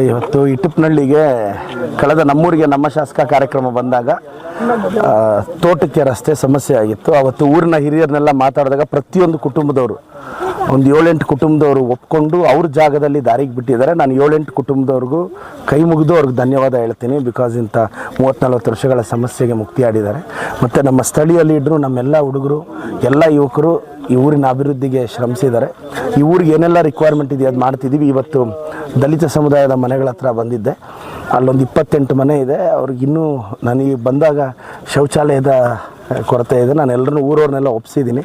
ಇವತ್ತು ಇಟುಪ್ನಳ್ಳಿಗೆ ಕಳೆದ ನಮ್ಮೂರಿಗೆ ನಮ್ಮ ಶಾಸಕ ಕಾರ್ಯಕ್ರಮ ಬಂದಾಗ ತೋಟಕ್ಕೆ ರಸ್ತೆ ಸಮಸ್ಯೆ ಆಗಿತ್ತು. ಅವತ್ತು ಊರಿನ ಹಿರಿಯರನ್ನೆಲ್ಲ ಮಾತಾಡಿದಾಗ ಪ್ರತಿಯೊಂದು ಕುಟುಂಬದವರು ಒಂದು 7-8 ಕುಟುಂಬದವರು ಒಪ್ಕೊಂಡು ಅವ್ರ ಜಾಗದಲ್ಲಿ ದಾರಿಗೆ ಬಿಟ್ಟಿದ್ದಾರೆ. ನಾನು 7-8 ಕುಟುಂಬದವ್ರಿಗೂ ಕೈ ಮುಗಿದು ಅವ್ರಿಗೆ ಧನ್ಯವಾದ ಹೇಳ್ತೀನಿ. ಬಿಕಾಸ್ ಇಂಥ 30-40 ವರ್ಷಗಳ ಸಮಸ್ಯೆಗೆ ಮುಕ್ತಿಯಾಡಿದ್ದಾರೆ. ಮತ್ತು ನಮ್ಮ ಸ್ಥಳೀಯ ಲೀಡ್ರು, ನಮ್ಮೆಲ್ಲ ಹುಡುಗರು, ಎಲ್ಲ ಯುವಕರು ಈ ಊರಿನ ಅಭಿವೃದ್ಧಿಗೆ ಶ್ರಮಿಸಿದ್ದಾರೆ. ಈ ಊರಿಗೆ ಏನೆಲ್ಲ ರಿಕ್ವೈರ್ಮೆಂಟ್ ಇದೆ ಅದು ಮಾಡ್ತಿದ್ದೀವಿ. ಇವತ್ತು ದಲಿತ ಸಮುದಾಯದ ಮನೆಗಳ ಹತ್ರ ಬಂದಿದ್ದೆ. ಅಲ್ಲೊಂದು 28 ಮನೆ ಇದೆ. ಅವ್ರಿಗಿನ್ನೂ ನನಗೆ ಬಂದಾಗ ಶೌಚಾಲಯದ ಕೊರತೆ ಇದೆ. ನಾನು ಎಲ್ಲರನ್ನೂ ಊರವ್ರನ್ನೆಲ್ಲ ಒಪ್ಪಿಸಿದ್ದೀನಿ.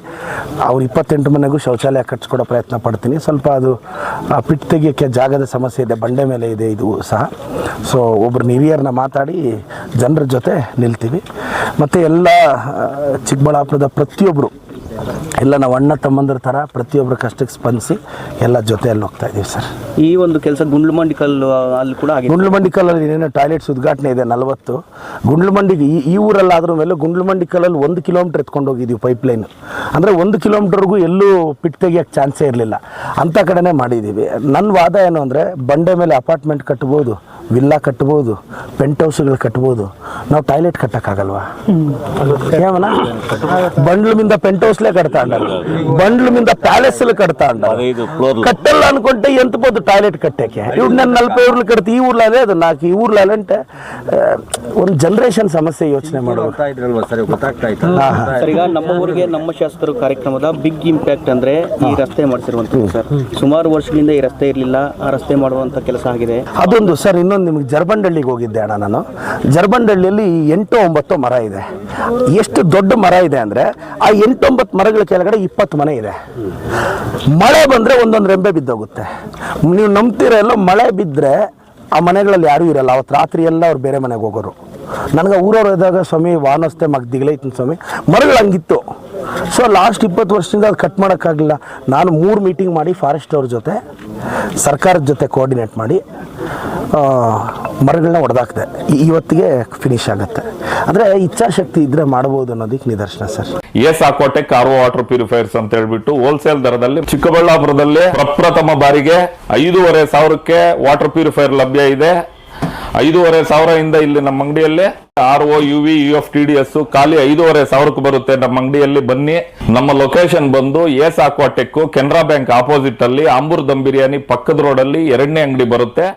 ಅವ್ರು 28 ಮನೆಗೂ ಶೌಚಾಲಯ ಕಟ್ಸ್ಕೊಡೋ ಪ್ರಯತ್ನ ಪಡ್ತೀನಿ. ಸ್ವಲ್ಪ ಅದು ಪಿಟ್ ತೆಗಿಯೋಕ್ಕೆ ಜಾಗದ ಸಮಸ್ಯೆ ಇದೆ, ಬಂಡೆ ಮೇಲೆ ಇದೆ ಇದು ಸಹ. ಸೊ ಒಬ್ಬರು ಹಿರಿಯರನ್ನ ಮಾತಾಡಿ ಜನರ ಜೊತೆ ನಿಲ್ತೀವಿ. ಮತ್ತು ಎಲ್ಲ ಚಿಕ್ಕಬಳ್ಳಾಪುರದ ಪ್ರತಿಯೊಬ್ಬರು ಎಲ್ಲ ನಾವು ಅಣ್ಣ ತಮ್ಮಂದ್ರ ಥರ ಪ್ರತಿಯೊಬ್ಬರ ಕಷ್ಟಕ್ಕೆ ಸ್ಪಂದಿಸಿ ಎಲ್ಲ ಜೊತೆಯಲ್ಲಿ ಹೋಗ್ತಾ ಇದ್ದೀವಿ ಸರ್. ಈ ಒಂದು ಕೆಲಸ ಗುಂಡ್ಲುಮಂಡಿಕಲ್ಲು ಅಲ್ಲಿ ಕೂಡ ಆಗಿದೆ. ಗುಂಡ್ಲುಮಂಡಿಕಲ್ಲಲ್ಲಿ ಏನೇನೋ ಟಾಯ್ಲೆಟ್ಸ್ ಉದ್ಘಾಟನೆ ಇದೆ 40. ಗುಂಡ್ಲುಮಂಡಿಗೆ ಈ ಊರಲ್ಲಾದ್ರೂ ಮೇಲೆ ಗುಂಡ್ಲುಮಂಡಿಕಲ್ಲಲ್ಲಿ 1 ಕಿಲೋಮೀಟ್ರ್ ಎತ್ಕೊಂಡು ಹೋಗಿದ್ದೀವಿ ಪೈಪ್ಲೈನು. ಅಂದರೆ 1 ಕಿಲೋಮೀಟ್ರ್ಗೂ ಎಲ್ಲೂ ಪಿಟ್ ತೆಗಿಯೋಕ್ಕೆ ಚಾನ್ಸೇ ಇರಲಿಲ್ಲ, ಅಂಥ ಕಡೆನೇ ಮಾಡಿದ್ದೀವಿ. ನನ್ನ ವಾದ ಏನು ಅಂದರೆ, ಬಂಡೆ ಮೇಲೆ ಅಪಾರ್ಟ್ಮೆಂಟ್ ಕಟ್ಬೋದು, ವಿಲ್ಲಾ ಕಟ್ಬೋದು, ಪೆಂಟ್ ಹೌಸ್ಗಳು ಕಟ್ಬೋದು, ನಾವು ಟಾಯ್ಲೆಟ್ ಕಟ್ಟಕ್ಕಾಗಲ್ವಾ? ಏಮನ ಬಂಡ್ಲುಮಿಂದ ಪೆಂಟ್ ಹೌಸ್ಲೇ ಕಟ್ತಾ ಉಂಟಲ್ಲ, ಬಂಡ್ಲುಮಿಂದ ಪ್ಯಾಲೇಸ್ಲು ಕಟ್ತಾ ಉಂಟಲ್ಲ, ಕಟ್ಟಲ್ಲ ಅನ್ಕೊಂಡೆ ಎಂತಬೋದು ಟಾಯ್ಲೆಟ್ ಕಟ್ಟಕ್ಕೆ. ಇವ್ರು ನನ್ನ 40 ಊರ್ಲು ಕಟ್ತಿ, ಈ ಊರ್ಲೇ ಅದು 4 ಈ ಊರ್ಲೇ ಅಂಟೆ ಒಂದು ಜನರೇಷನ್ ಸಮಸ್ಯೆ ಯೋಚನೆ ಮಾಡೋದು. ಈಗ ನಮ್ಮ ಊರಿಗೆ ನಮ್ಮ ಶಾಸಕರು ಕಾರ್ಯಕ್ರಮದ ಬಿಗ್ ಇಂಪ್ಯಾಕ್ಟ್ ಅಂದ್ರೆ ಈ ರಸ್ತೆ ಮಾಡಿಸಿರುವಂಥದ್ದು ಸರ್. ಸುಮಾರು ವರ್ಷಗಳಿಂದ ಈ ರಸ್ತೆ ಇರಲಿಲ್ಲ, ಆ ರಸ್ತೆ ಮಾಡುವಂತ ಕೆಲಸ ಆಗಿದೆ. ಅದೊಂದು ಸರ್. ಇನ್ನೊಂದು ನಿಮಗೆ ಜರ್ಬಂಡಳ್ಳಿಗೆ ಹೋಗಿದ್ದೆ ಅಣ್ಣ ನಾನು. ಜರ್ಬಂಡಳ್ಳಿಯಲ್ಲಿ 8-9 ಮರ ಇದೆ. ಎಷ್ಟು ದೊಡ್ಡ ಮರ ಇದೆ ಅಂದರೆ ಆ 8-9 ಮರಗಳ ಕೆಳಗಡೆ 20 ಮನೆ ಇದೆ. ಮಳೆ ಬಂದರೆ ಒಂದೊಂದು ರೆಂಬೆ ಬಿದ್ದೋಗುತ್ತೆ. ನೀವು ನಂಬ್ತೀರ ಎಲ್ಲ, ಮಳೆ ಬಿದ್ದರೆ ಆ ಮನೆಗಳಲ್ಲಿ ಯಾರೂ ಇರಲ್ಲ. ಅವತ್ತು ರಾತ್ರಿ ಎಲ್ಲ ಅವ್ರು ಬೇರೆ ಮನೆಗೆ ಹೋಗೋರು. ನನಗೆ ಊರವ್ರು ಇದ್ದಾಗ ಸ್ವಾಮಿ ವಾನಸ್ತೆ ಮಗ್ದಿಗಳೈತಿನ ಸ್ವಾಮಿ, ಮರಗಳು ಹಂಗಿತ್ತು. ಸೊ ಲಾಸ್ಟ್ 20 ವರ್ಷದಿಂದ ಅದು ಕಟ್ ಮಾಡೋಕ್ಕಾಗಲಿಲ್ಲ. ನಾನು 3 ಮೀಟಿಂಗ್ ಮಾಡಿ ಫಾರೆಸ್ಟ್ ಅವ್ರ ಜೊತೆ, ಸರ್ಕಾರದ ಜೊತೆ ಕೋಆರ್ಡಿನೇಟ್ ಮಾಡಿ ಮರಗಳನ್ನ ಹೊಡೆದಾಕ್ದೆ. ಇವತ್ತಿಗೆ ಫಿನಿಶ್ ಆಗುತ್ತೆ. ಅಂದರೆ ಇಚ್ಛಾಶಕ್ತಿ ಇದ್ರೆ ಮಾಡ್ಬೋದು ಅನ್ನೋದಕ್ಕೆ ನಿದರ್ಶನ sir. ASAQUATEC RO water purifiers ಅಂತ ಹೇಳ್ಬಿಟ್ಟು ಹೋಲ್ಸೇಲ್ ದರದಲ್ಲಿ ಚಿಕ್ಕಬಳ್ಳಾಪುರದಲ್ಲಿ ಪ್ರಪ್ರಥಮ ಬಾರಿಗೆ 5,500ಕ್ಕೆ ವಾಟರ್ ಪ್ಯೂರಿಫೈರ್ ಲಭ್ಯ ಇದೆ. 5,500 ಇಲ್ಲಿ ನಮ್ಮ ಅಂಗಡಿಯಲ್ಲಿ RO UV UF TDS ಖಾಲಿ 5,500ಕ್ಕೆ ಬರುತ್ತೆ ನಮ್ಮ ಅಂಗಡಿಯಲ್ಲಿ. ಬನ್ನಿ. ನಮ್ಮ ಲೊಕೇಶನ್ ಬಂದು ASAQUATEC ಕೆನರಾ ಬ್ಯಾಂಕ್ ಆಪೋಸಿಟ್ ಅಲ್ಲಿ ಆಂಬೂರ್ ದಮ್ ಬಿರಿಯಾನಿ ಪಕ್ಕದ ರೋಡ್ ಅಲ್ಲಿ 2ನೇ ಅಂಗಡಿ ಬರುತ್ತೆ.